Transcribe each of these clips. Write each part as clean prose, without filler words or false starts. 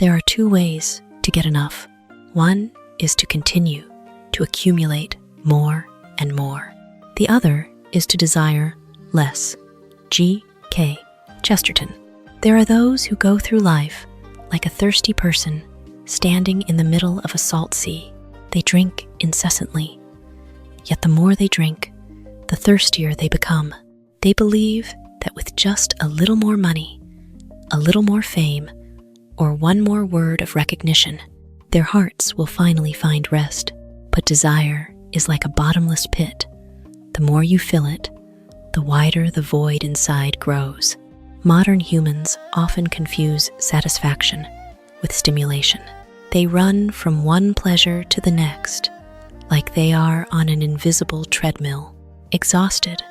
There are two ways to get enough. One is to continue to accumulate more and more. The other is to desire less. G.K. Chesterton. There are those who go through life like a thirsty person standing in the middle of a salt sea. They drink incessantly, yet the more they drink, the thirstier they become. They believe that with just a little more money, a little more fame, or one more word of recognition, their hearts will finally find rest. But desire is like a bottomless pit. The more you fill it, the wider the void inside grows. Modern humans often confuse satisfaction with stimulation. They run from one pleasure to the next, like they are on an invisible treadmill, exhausted,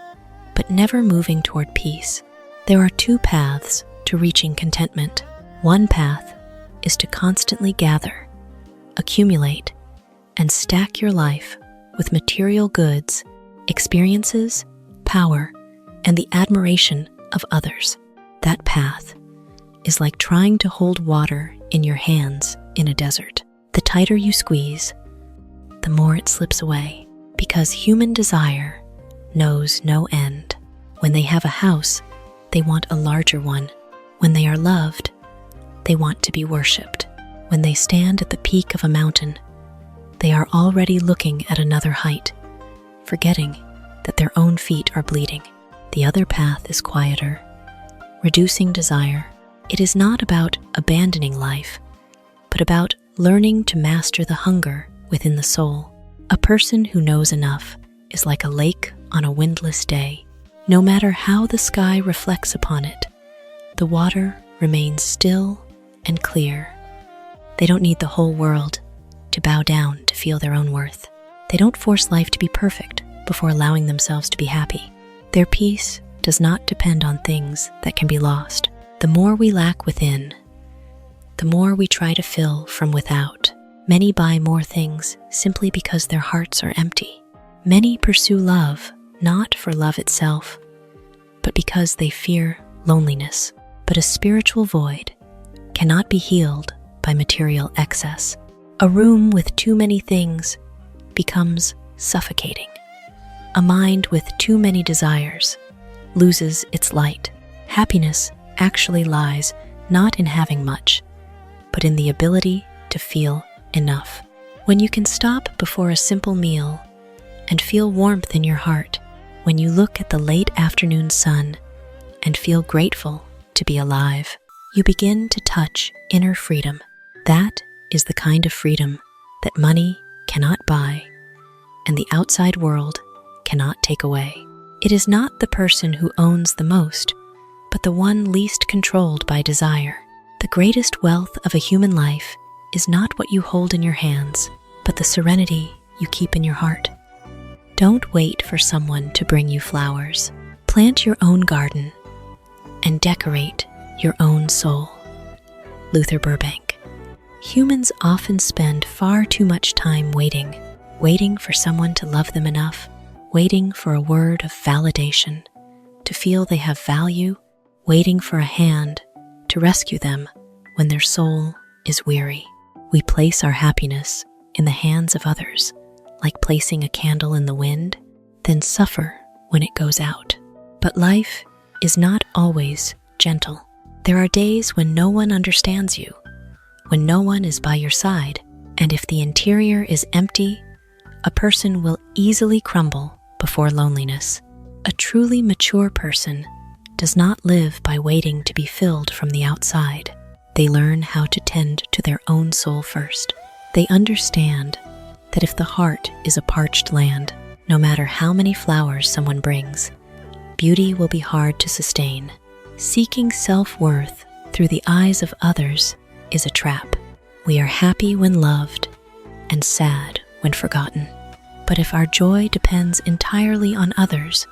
but never moving toward peace. There are two paths to reaching contentment. One path is to constantly gather, accumulate, and stack your life with material goods, experiences, power, and the admiration of others. That path is like trying to hold water in your hands in a desert. The tighter you squeeze, the more it slips away, because human desire knows no end. When they have a house, they want a larger one. When they are loved, they want to be worshipped. When they stand at the peak of a mountain, they are already looking at another height, forgetting that their own feet are bleeding. The other path is quieter, reducing desire. It is not about abandoning life, but about learning to master the hunger within the soul. A person who knows enough is like a lake on a windless day. No matter how the sky reflects upon it, the water remains still and clear. They don't need the whole world to bow down to feel their own worth. They don't force life to be perfect before allowing themselves to be happy. Their peace does not depend on things that can be lost. The more we lack within, the more we try to fill from without. Many buy more things simply because their hearts are empty. Many pursue love not for love itself, but because they fear loneliness. But a spiritual void cannot be healed by material excess. A room with too many things becomes suffocating. A mind with too many desires loses its light. Happiness actually lies not in having much, but in the ability to feel enough. When you can stop before a simple meal and feel warmth in your heart, when you look at the late afternoon sun and feel grateful to be alive, you begin to touch inner freedom. That is the kind of freedom that money cannot buy and the outside world cannot take away. It is not the person who owns the most, but the one least controlled by desire. The greatest wealth of a human life is not what you hold in your hands, but the serenity you keep in your heart. Don't wait for someone to bring you flowers. Plant your own garden and decorate your own soul. Luther Burbank. Humans often spend far too much time waiting for someone to love them enough, waiting for a word of validation, to feel they have value, waiting for a hand to rescue them when their soul is weary. We place our happiness in the hands of others, like placing a candle in the wind, then suffer when it goes out. But life is not always gentle. There are days when no one understands you, when no one is by your side, and if the interior is empty, a person will easily crumble before loneliness. A truly mature person does not live by waiting to be filled from the outside. They learn how to tend to their own soul first. They understand that if the heart is a parched land, no matter how many flowers someone brings, beauty will be hard to sustain. Seeking self-worth through the eyes of others is a trap. We are happy when loved and sad when forgotten. But if our joy depends entirely on others,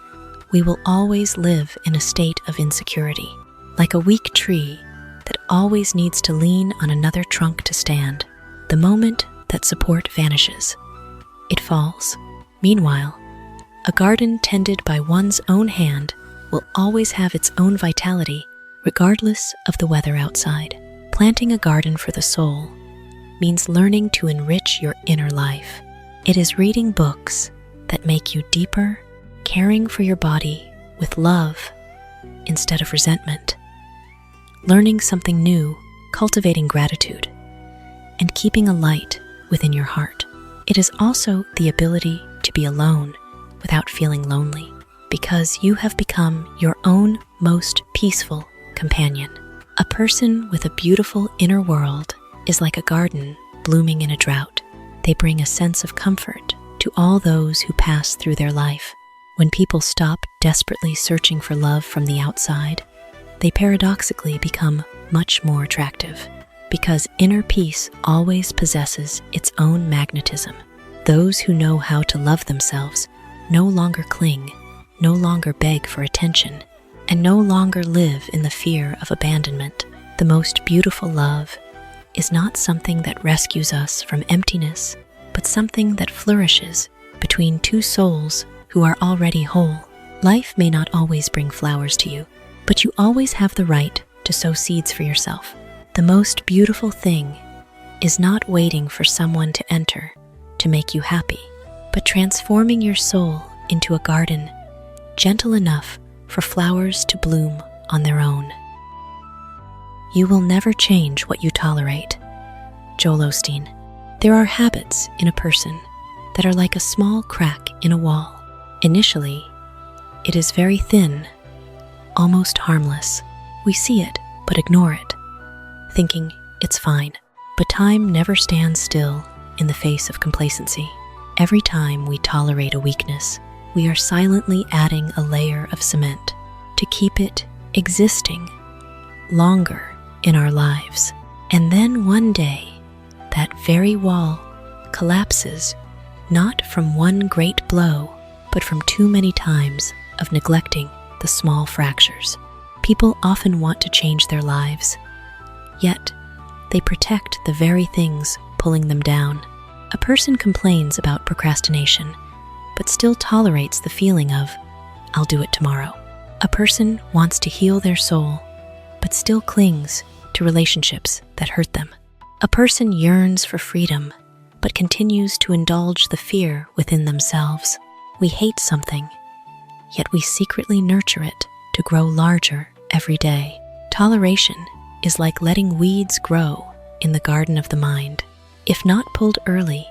we will always live in a state of insecurity, like a weak tree that always needs to lean on another trunk to stand. The moment that support vanishes, it falls. Meanwhile, a garden tended by one's own hand will always have its own vitality, regardless of the weather outside. Planting a garden for the soul means learning to enrich your inner life. It is reading books that make you deeper, caring for your body with love instead of resentment, learning something new, cultivating gratitude, and keeping a light within your heart. It is also the ability to be alone without feeling lonely, because you have become your own most peaceful companion. A person with a beautiful inner world is like a garden blooming in a drought. They bring a sense of comfort to all those who pass through their life. When people stop desperately searching for love from the outside, they paradoxically become much more attractive, because inner peace always possesses its own magnetism. Those who know how to love themselves no longer cling, no longer beg for attention, and no longer live in the fear of abandonment. The most beautiful love is not something that rescues us from emptiness, but something that flourishes between two souls who are already whole. Life may not always bring flowers to you, but you always have the right to sow seeds for yourself. The most beautiful thing is not waiting for someone to enter to make you happy, but transforming your soul into a garden gentle enough for flowers to bloom on their own. You will never change what you tolerate. Joel Osteen. There are habits in a person that are like a small crack in a wall. Initially, it is very thin, almost harmless. We see it, but ignore it, thinking it's fine. But time never stands still in the face of complacency. Every time we tolerate a weakness, we are silently adding a layer of cement to keep it existing longer in our lives. And then one day, that very wall collapses, not from one great blow, but from too many times of neglecting the small fractures. People often want to change their lives, yet they protect the very things pulling them down. A person complains about procrastination, but still tolerates the feeling of, "I'll do it tomorrow." A person wants to heal their soul, but still clings to relationships that hurt them. A person yearns for freedom, but continues to indulge the fear within themselves. We hate something, yet we secretly nurture it to grow larger every day. Toleration is like letting weeds grow in the garden of the mind. If not pulled early,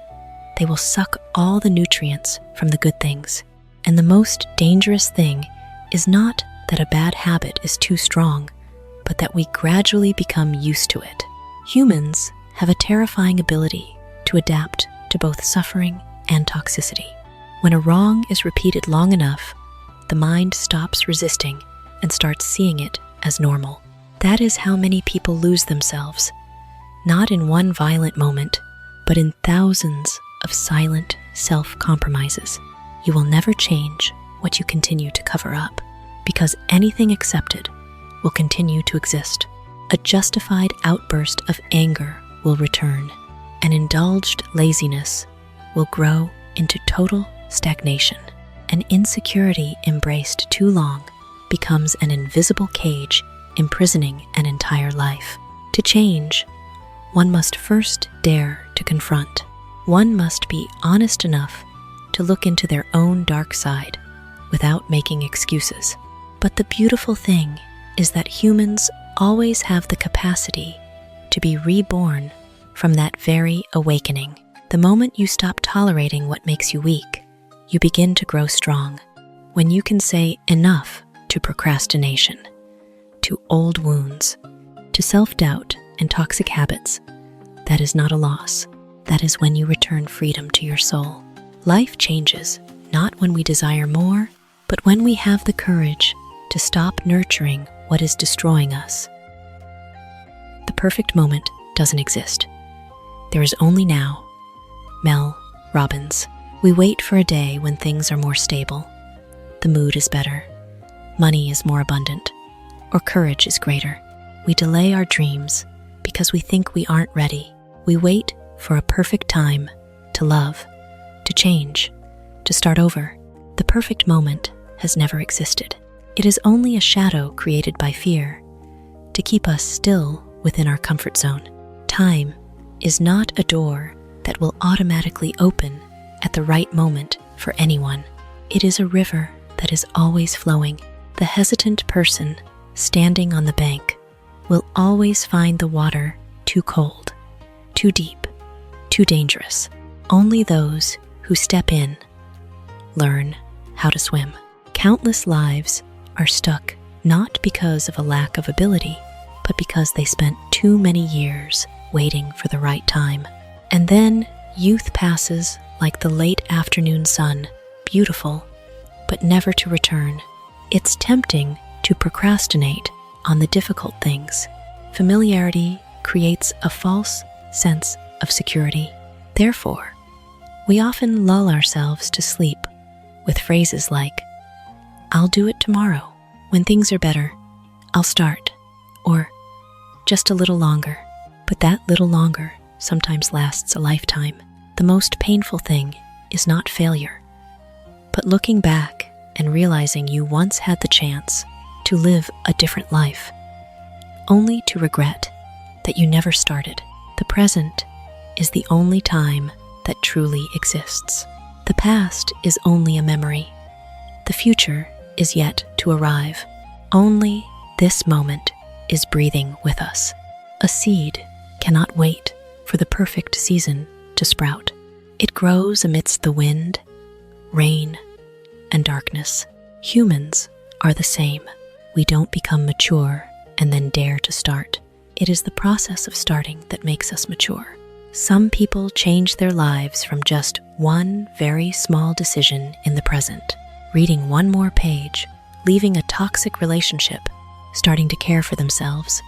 they will suck all the nutrients from the good things. And the most dangerous thing is not that a bad habit is too strong, but that we gradually become used to it. Humans have a terrifying ability to adapt to both suffering and toxicity. When a wrong is repeated long enough, the mind stops resisting and starts seeing it as normal. That is how many people lose themselves, not in one violent moment, but in thousands of silent self-compromises. You will never change what you continue to cover up, because anything accepted will continue to exist. A justified outburst of anger will return. An indulged laziness will grow into total stagnation. An insecurity embraced too long becomes an invisible cage imprisoning an entire life. To change, one must first dare to confront. One must be honest enough to look into their own dark side without making excuses. But the beautiful thing is that humans always have the capacity to be reborn from that very awakening. The moment you stop tolerating what makes you weak, you begin to grow strong. When you can say enough to procrastination, to old wounds, to self-doubt and toxic habits, that is not a loss. That is when you return freedom to your soul. Life changes, not when we desire more, but when we have the courage to stop nurturing what is destroying us. The perfect moment doesn't exist. There is only now. Mel Robbins. We wait for a day when things are more stable, the mood is better, money is more abundant, or courage is greater. We delay our dreams because we think we aren't ready. We wait for a perfect time to love, to change, to start over. The perfect moment has never existed. It is only a shadow created by fear to keep us still within our comfort zone. Time is not a door that will automatically open at the right moment for anyone. It is a river that is always flowing. The hesitant person standing on the bank will always find the water too cold, too deep, too dangerous. Only those who step in learn how to swim. Countless lives are stuck not because of a lack of ability, but because they spent too many years waiting for the right time. And then youth passes like the late afternoon sun, beautiful, but never to return. It's tempting to procrastinate on the difficult things. Familiarity creates a false sense of security. Therefore, we often lull ourselves to sleep with phrases like, "I'll do it tomorrow. When things are better, I'll start," or "just a little longer." But that little longer sometimes lasts a lifetime. The most painful thing is not failure, but looking back and realizing you once had the chance to live a different life, only to regret that you never started. The present is the only time that truly exists. The past is only a memory. The future is yet to arrive. Only this moment is breathing with us. A seed cannot wait for the perfect season to sprout. It grows amidst the wind, rain, and darkness. Humans are the same. We don't become mature and then dare to start. It is the process of starting that makes us mature. Some people change their lives from just one very small decision in the present, reading one more page, leaving a toxic relationship, starting to care for themselves,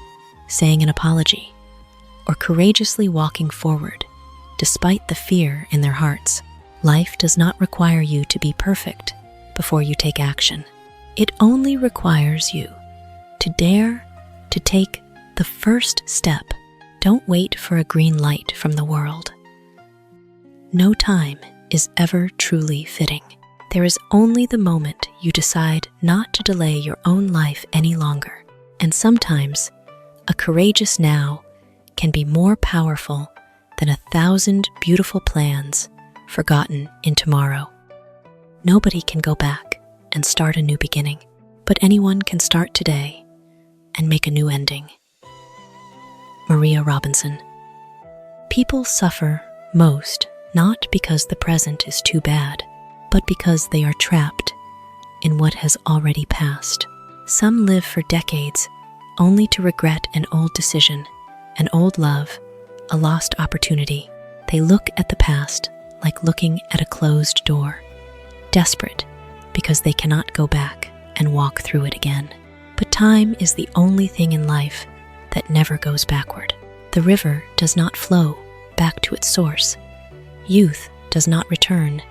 saying an apology, or courageously walking forward despite the fear in their hearts. Life does not require you to be perfect before you take action. It only requires you to dare to take the first step. Don't wait for a green light from the world. No time is ever truly fitting. There is only the moment you decide not to delay your own life any longer. And sometimes, a courageous now can be more powerful than 1,000 beautiful plans forgotten in tomorrow. Nobody can go back and start a new beginning, but anyone can start today and make a new ending. Maria Robinson. People suffer most not because the present is too bad, but because they are trapped in what has already passed. Some live for decades only to regret an old decision, an old love, a lost opportunity. They look at the past like looking at a closed door, desperate because they cannot go back and walk through it again. But time is the only thing in life that never goes backward. The river does not flow back to its source. Youth does not return,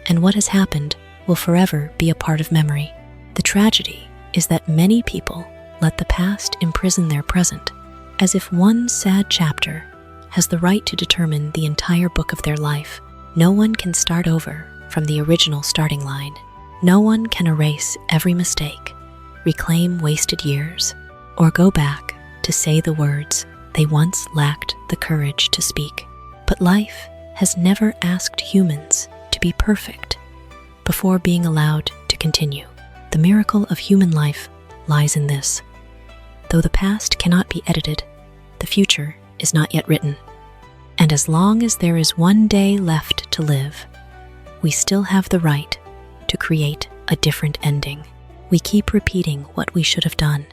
and what has happened will forever be a part of memory. The tragedy is that many people let the past imprison their present, as if one sad chapter has the right to determine the entire book of their life. No one can start over from the original starting line. No one can erase every mistake, reclaim wasted years, or go back to say the words they once lacked the courage to speak. But life has never asked humans to be perfect before being allowed to continue. The miracle of human life lies in this. Though the past cannot be edited, the future is not yet written. And as long as there is one day left to live, we still have the right to create a different ending. We keep repeating what we should have done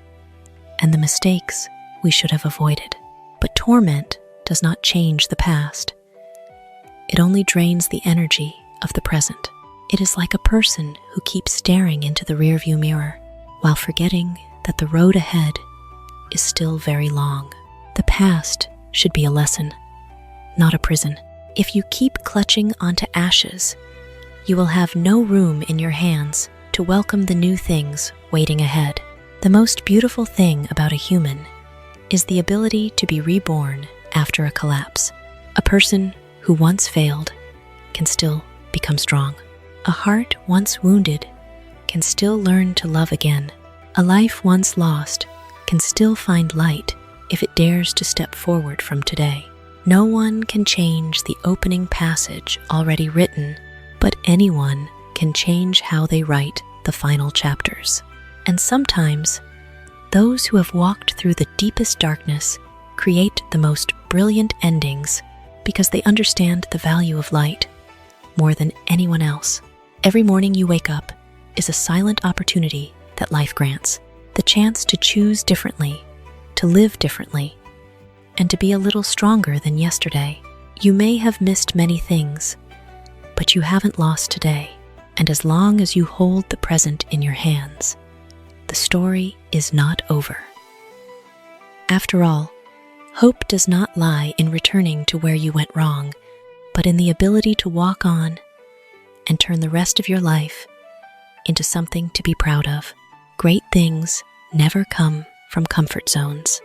and the mistakes we should have avoided. But torment does not change the past. It only drains the energy of the present. It is like a person who keeps staring into the rearview mirror while forgetting that the road ahead is still very long. The past should be a lesson, not a prison. If you keep clutching onto ashes, you will have no room in your hands to welcome the new things waiting ahead. The most beautiful thing about a human is the ability to be reborn after a collapse. A person who once failed can still become strong. A heart once wounded can still learn to love again. A life once lost can still find light if it dares to step forward from today. No one can change the opening passage already written, but anyone can change how they write the final chapters. And sometimes, those who have walked through the deepest darkness create the most brilliant endings because they understand the value of light more than anyone else. Every morning you wake up is a silent opportunity that life grants, the chance to choose differently, to live differently, and to be a little stronger than yesterday. You may have missed many things, but you haven't lost today. And as long as you hold the present in your hands, the story is not over. After all, hope does not lie in returning to where you went wrong, but in the ability to walk on and turn the rest of your life into something to be proud of. Great things never come from comfort zones.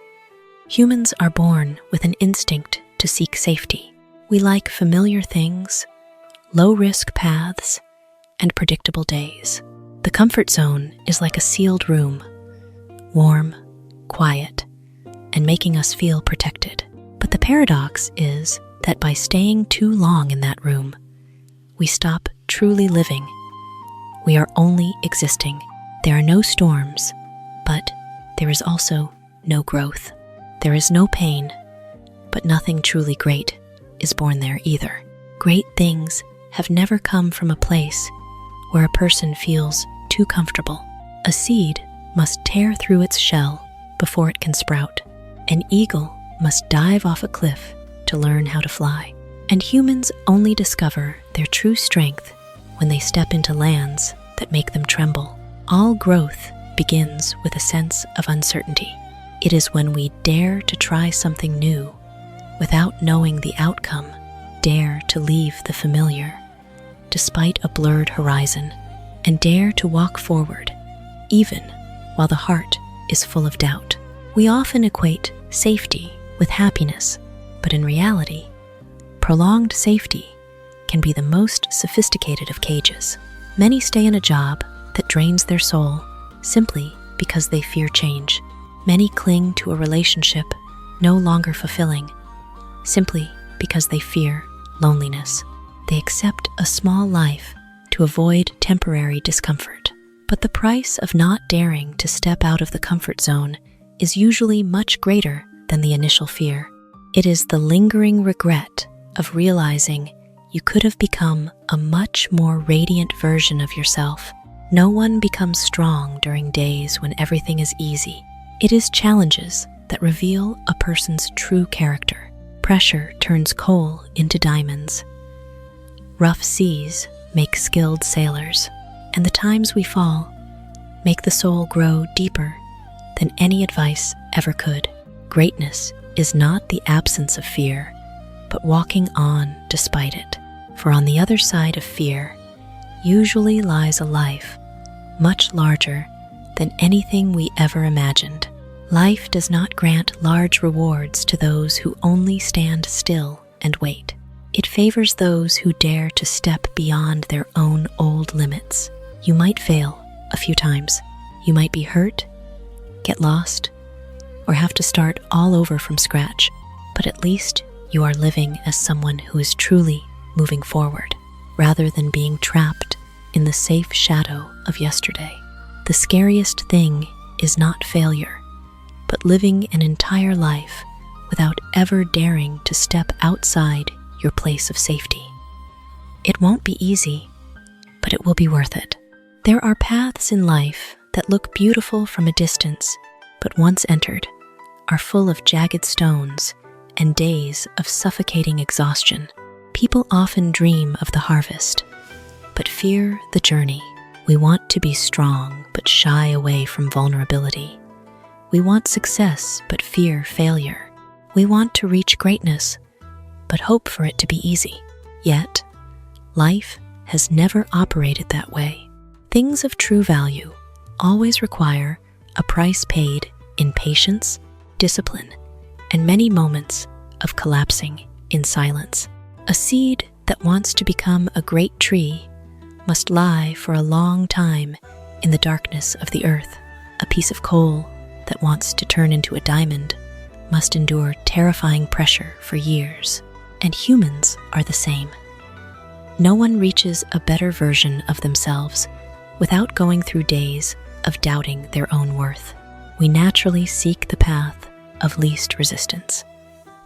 Humans are born with an instinct to seek safety. We like familiar things, low-risk paths, and predictable days. The comfort zone is like a sealed room, warm, quiet, and making us feel protected. But the paradox is that by staying too long in that room, we stop truly living. We are only existing. There are no storms, but there is also no growth. There is no pain, but nothing truly great is born there either. Great things have never come from a place where a person feels too comfortable. A seed must tear through its shell before it can sprout. An eagle must dive off a cliff to learn how to fly. And humans only discover their true strength when they step into lands that make them tremble. All growth begins with a sense of uncertainty. It is when we dare to try something new without knowing the outcome, dare to leave the familiar despite a blurred horizon, and dare to walk forward even while the heart is full of doubt. We often equate safety with happiness, but in reality, prolonged safety can be the most sophisticated of cages. Many stay in a job that drains their soul simply because they fear change. Many cling to a relationship no longer fulfilling simply because they fear loneliness. They accept a small life to avoid temporary discomfort. But the price of not daring to step out of the comfort zone is usually much greater than the initial fear. It is the lingering regret of realizing you could have become a much more radiant version of yourself. No one becomes strong during days when everything is easy. It is challenges that reveal a person's true character. Pressure turns coal into diamonds. Rough seas make skilled sailors, and the times we fall make the soul grow deeper than any advice ever could. Greatness is not the absence of fear, but walking on despite it. For on the other side of fear usually lies a life much larger than anything we ever imagined. Life does not grant large rewards to those who only stand still and wait. It favors those who dare to step beyond their own old limits. You might fail a few times. You might be hurt, get lost, or have to start all over from scratch, but at least you are living as someone who is truly moving forward, rather than being trapped in the safe shadow of yesterday. The scariest thing is not failure, but living an entire life without ever daring to step outside your place of safety. It won't be easy, but it will be worth it. There are paths in life that look beautiful from a distance, but once entered, are full of jagged stones and days of suffocating exhaustion. People often dream of the harvest, but fear the journey. We want to be strong, but shy away from vulnerability. We want success, but fear failure. We want to reach greatness, but hope for it to be easy. Yet, life has never operated that way. Things of true value always require a price paid in patience, discipline, and many moments of collapsing in silence. A seed that wants to become a great tree must lie for a long time in the darkness of the earth. A piece of coal that wants to turn into a diamond must endure terrifying pressure for years, and humans are the same. No one reaches a better version of themselves without going through days of doubting their own worth. We naturally seek the path of least resistance.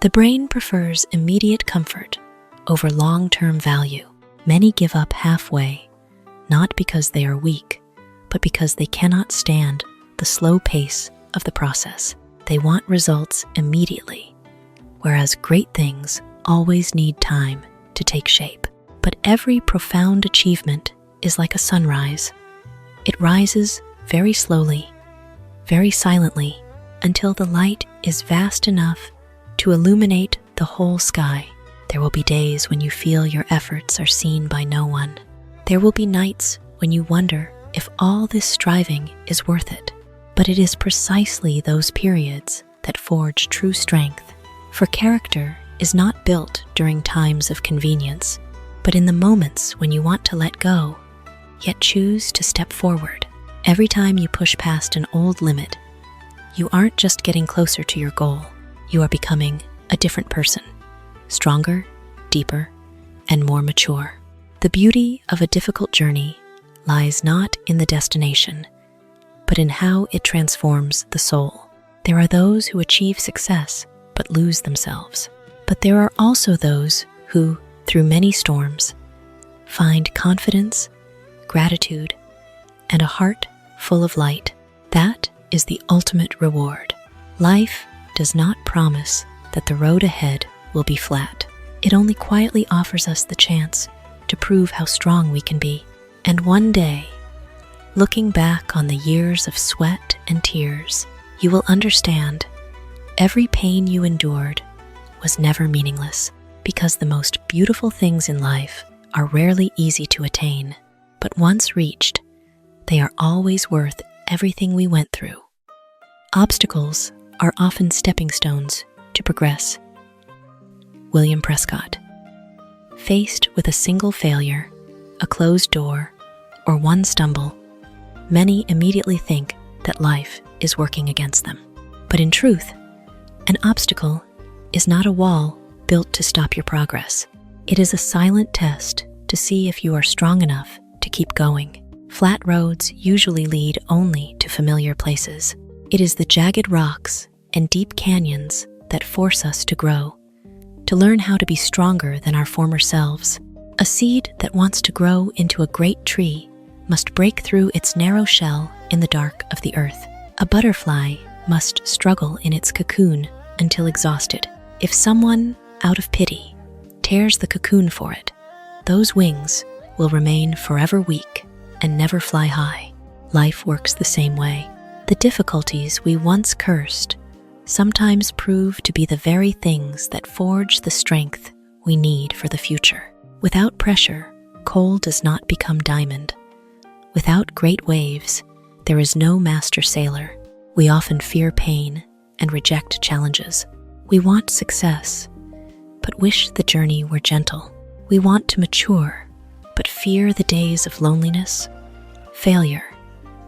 The brain prefers immediate comfort over long-term value. Many give up halfway, not because they are weak, but because they cannot stand the slow pace of the process. They want results immediately, whereas great things always need time to take shape. But every profound achievement is like a sunrise. It rises very slowly, very silently, until the light is vast enough to illuminate the whole sky. There will be days when you feel your efforts are seen by no one. There will be nights when you wonder if all this striving is worth it. But it is precisely those periods that forge true strength, for character is not built during times of convenience, but in the moments when you want to let go, yet choose to step forward. Every time you push past an old limit, you aren't just getting closer to your goal, you are becoming a different person, stronger, deeper, and more mature. The beauty of a difficult journey lies not in the destination, but in how it transforms the soul. There are those who achieve success but lose themselves. But there are also those who, through many storms, find confidence, gratitude, and a heart full of light. That is the ultimate reward. Life does not promise that the road ahead will be flat. It only quietly offers us the chance to prove how strong we can be. And one day, looking back on the years of sweat and tears, you will understand every pain you endured was never meaningless, because the most beautiful things in life are rarely easy to attain, but once reached, they are always worth everything we went through. Obstacles are often stepping stones to progress. William Prescott. Faced with a single failure, a closed door, or one stumble, many immediately think that life is working against them. But in truth, an obstacle is not a wall built to stop your progress. It is a silent test to see if you are strong enough to keep going. Flat roads usually lead only to familiar places. It is the jagged rocks and deep canyons that force us to grow, to learn how to be stronger than our former selves. A seed that wants to grow into a great tree must break through its narrow shell in the dark of the earth. A butterfly must struggle in its cocoon until exhausted. If someone, out of pity, tears the cocoon for it, those wings will remain forever weak and never fly high. Life works the same way. The difficulties we once cursed sometimes prove to be the very things that forge the strength we need for the future. Without pressure, coal does not become diamond. Without great waves, there is no master sailor. We often fear pain and reject challenges. We want success, but wish the journey were gentle. We want to mature, but fear the days of loneliness, failure,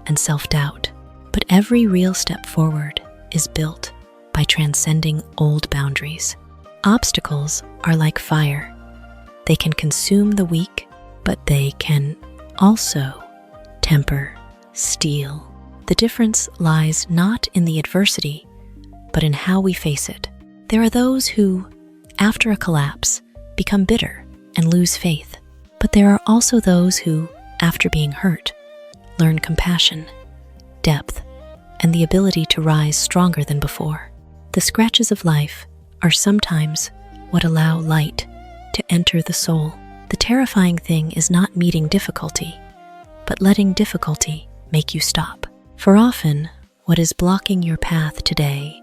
and self-doubt. But every real step forward is built by transcending old boundaries. Obstacles are like fire. They can consume the weak, but they can also temper steel. The difference lies not in the adversity, but in how we face it. There are those who, after a collapse, become bitter and lose faith. But there are also those who, after being hurt, learn compassion, depth, and the ability to rise stronger than before. The scratches of life are sometimes what allow light to enter the soul. The terrifying thing is not meeting difficulty, but letting difficulty make you stop. For often, what is blocking your path today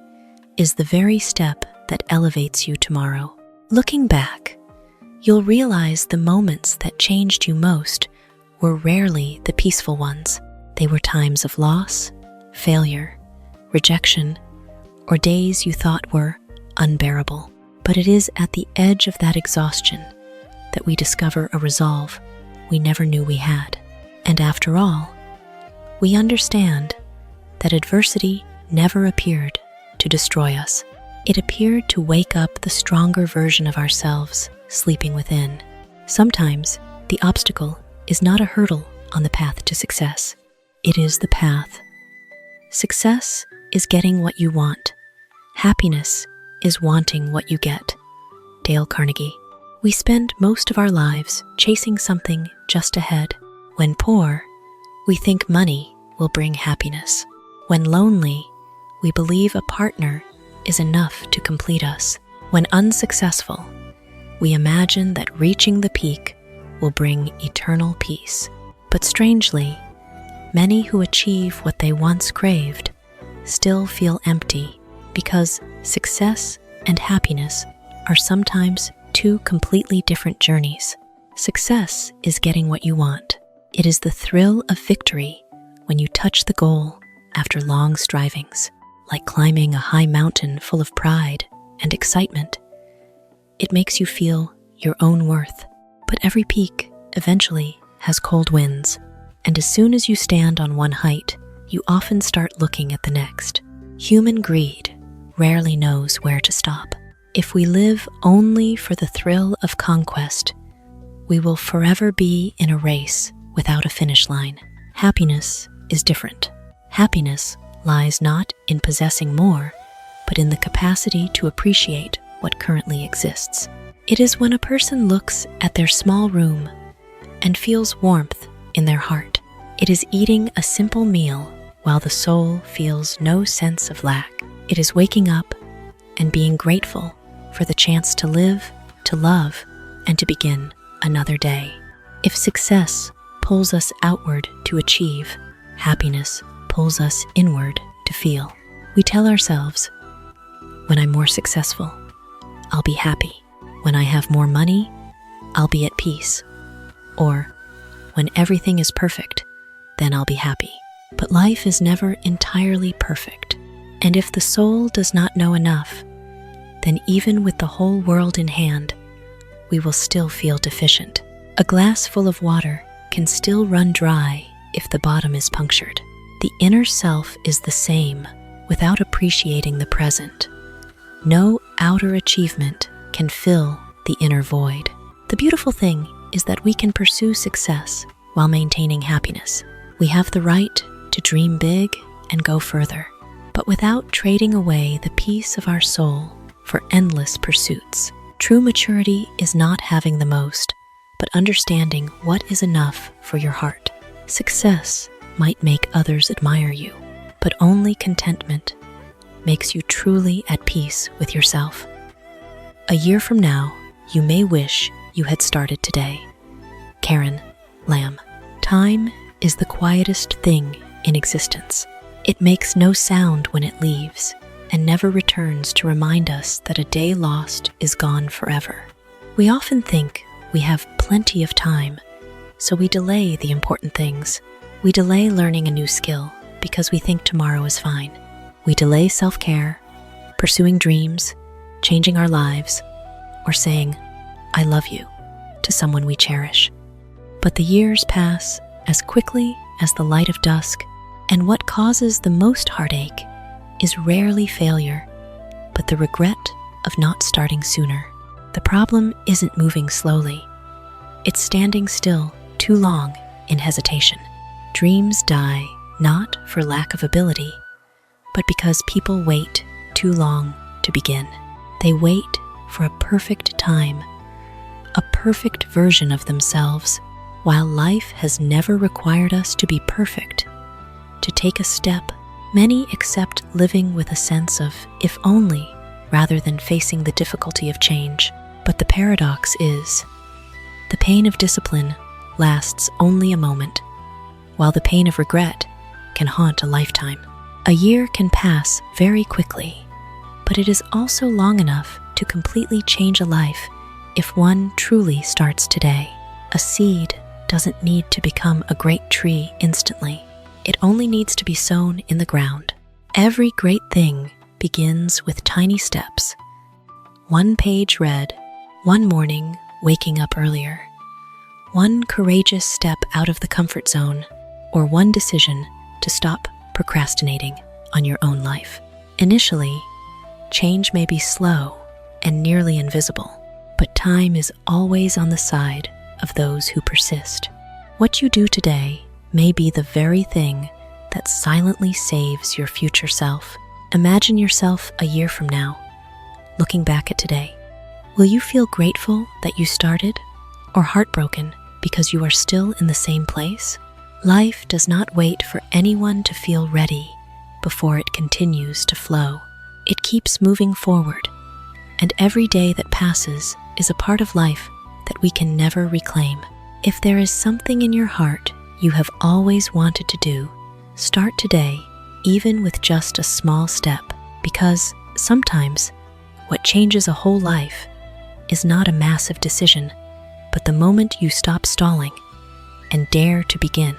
is the very step that elevates you tomorrow. Looking back, you'll realize the moments that changed you most were rarely the peaceful ones. They were times of loss, failure, rejection, or days you thought were unbearable. But it is at the edge of that exhaustion that we discover a resolve we never knew we had. And after all, we understand that adversity never appeared to destroy us. It appeared to wake up the stronger version of ourselves sleeping within. Sometimes the obstacle is not a hurdle on the path to success. It is the path. Success is getting what you want. Happiness is wanting what you get. Dale Carnegie. We spend most of our lives chasing something just ahead. When poor, we think money will bring happiness. When lonely, we believe a partner is enough to complete us. When unsuccessful, we imagine that reaching the peak will bring eternal peace. But strangely, many who achieve what they once craved still feel empty because success and happiness are sometimes two completely different journeys. Success is getting what you want. It is the thrill of victory when you touch the goal after long strivings, like climbing a high mountain full of pride and excitement. It makes you feel your own worth. But every peak eventually has cold winds, and as soon as you stand on one height, you often start looking at the next. Human greed rarely knows where to stop. If we live only for the thrill of conquest, we will forever be in a race without a finish line. Happiness is different. Happiness lies not in possessing more, but in the capacity to appreciate what currently exists. It is when a person looks at their small room and feels warmth in their heart. It is eating a simple meal while the soul feels no sense of lack. It is waking up and being grateful for the chance to live, to love, and to begin another day. If success pulls us outward to achieve, happiness pulls us inward to feel. We tell ourselves, when I'm more successful, I'll be happy. When I have more money, I'll be at peace. Or, when everything is perfect, then I'll be happy. But life is never entirely perfect. And if the soul does not know enough, then even with the whole world in hand, we will still feel deficient. A glass full of water can still run dry if the bottom is punctured. The inner self is the same without appreciating the present. No outer achievement can fill the inner void. The beautiful thing is that we can pursue success while maintaining happiness. We have the right to dream big and go further, but without trading away the peace of our soul for endless pursuits. True maturity is not having the most, but understanding what is enough for your heart. Success might make others admire you, but only contentment makes you truly at peace with yourself. A year from now, you may wish you had started today. Karen Lamb. Time is the quietest thing in existence. It makes no sound when it leaves and never returns to remind us that a day lost is gone forever. We often think we have plenty of time, so we delay the important things. We delay learning a new skill because we think tomorrow is fine. We delay self-care, pursuing dreams, changing our lives, or saying, "I love you," to someone we cherish. But the years pass as quickly as the light of dusk, and what causes the most heartache is rarely failure, but the regret of not starting sooner. The problem isn't moving slowly. It's standing still too long in hesitation. Dreams die not for lack of ability, but because people wait too long to begin. They wait for a perfect time, a perfect version of themselves, while life has never required us to be perfect. To take a step, many accept living with a sense of if only, rather than facing the difficulty of change. But the paradox is, the pain of discipline lasts only a moment, while the pain of regret can haunt a lifetime. A year can pass very quickly, but it is also long enough to completely change a life if one truly starts today. A seed doesn't need to become a great tree instantly. It only needs to be sown in the ground. Every great thing begins with tiny steps. One page read, one morning waking up earlier, one courageous step out of the comfort zone, or one decision to stop procrastinating on your own life. Initially, Change may be slow and nearly invisible, but time is always on the side of those who persist. What you do today may be the very thing that silently saves your future self. Imagine yourself a year from now, looking back at today. Will you feel grateful that you started, or heartbroken because you are still in the same place? Life does not wait for anyone to feel ready before it continues to flow. It keeps moving forward, and every day that passes is a part of life that we can never reclaim. If there is something in your heart you have always wanted to do, start today, even with just a small step, because sometimes what changes a whole life is not a massive decision, but the moment you stop stalling and dare to begin.